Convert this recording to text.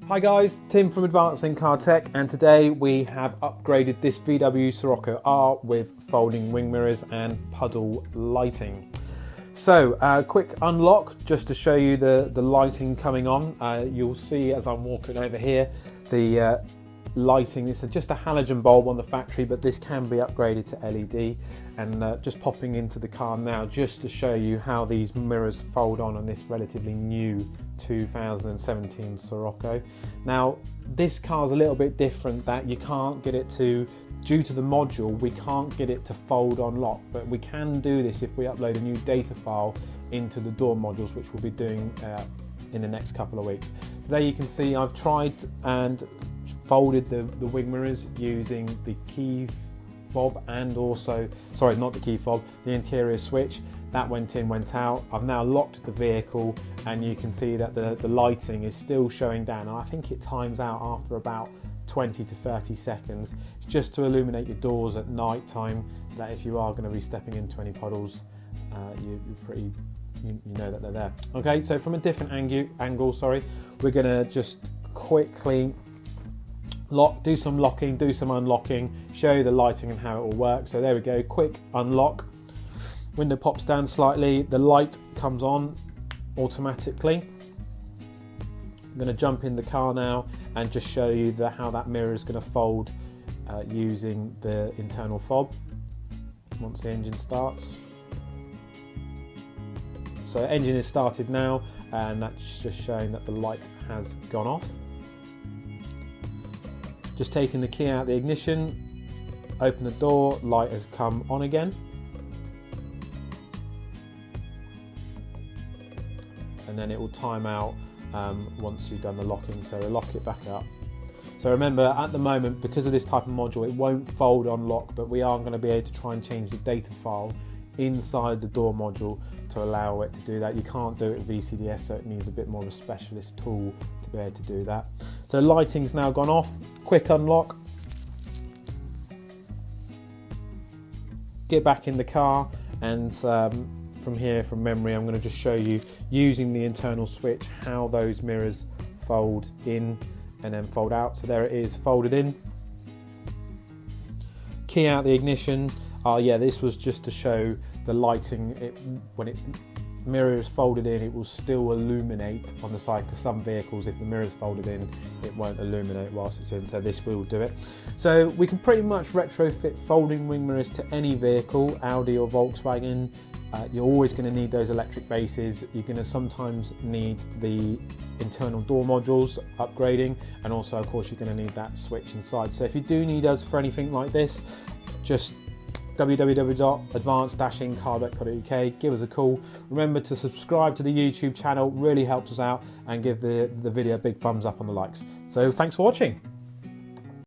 Hi guys, Tim from Advanced In-Car Tech, and today we have upgraded this VW Scirocco R with folding wing mirrors and puddle lighting. So, quick unlock just to show you the lighting coming on. You'll see as I'm walking over here, the lighting, it's just a halogen bulb on the factory, but this can be upgraded to LED, and just popping into the car now just to show you how these mirrors fold on this relatively new 2017 Scirocco. Now this car's a little bit different, that you can't get it to, due to the module, we can't get it to fold on lock, but we can do this if we upload a new data file into the door modules, which we'll be doing in the next couple of weeks. So there you can see I've tried and folded the wing mirrors using the key fob, and also, sorry, not the key fob, the interior switch. That went in, went out. I've now locked the vehicle, and you can see that the lighting is still showing down. And I think it times out after about 20 to 30 seconds, just to illuminate your doors at night time, that if you are going to be stepping into any puddles, you know that they're there. Okay, so from a different angle, we're going to just quickly do some locking, do some unlocking, show you the lighting and how it all works. So there we go, quick unlock. Window pops down slightly, the light comes on automatically. I'm going to jump in the car now and just show you how that mirror is going to fold using the internal fob once the engine starts. So engine is started now, and that's just showing that the light has gone off. Just taking the key out of the ignition, open the door, light has come on again. And then it will time out once you've done the locking, so we'll lock it back up. So remember, at the moment, because of this type of module, it won't fold on lock, but we are going to be able to try and change the data file inside the door module to allow it to do that. You can't do it with VCDS, so it needs a bit more of a specialist tool to be able to do that. So lighting's now gone off, quick unlock. Get back in the car, and from here, from memory, I'm going to just show you using the internal switch how those mirrors fold in and then fold out. So there it is, folded in. Key out the ignition. Yeah, this was just to show the lighting. When its mirror is folded in, it will still illuminate on the side, because some vehicles, if the mirror is folded in, it won't illuminate whilst it's in, so this will do it. So we can pretty much retrofit folding wing mirrors to any vehicle, Audi or Volkswagen. You're always going to need those electric bases. You're going to sometimes need the internal door modules upgrading, and also of course you're going to need that switch inside. So if you do need us for anything like this, just www.advanced-incar.co.uk, give us a call. Remember to subscribe to the YouTube channel, really helps us out, and give the video a big thumbs up on the likes. So thanks for watching.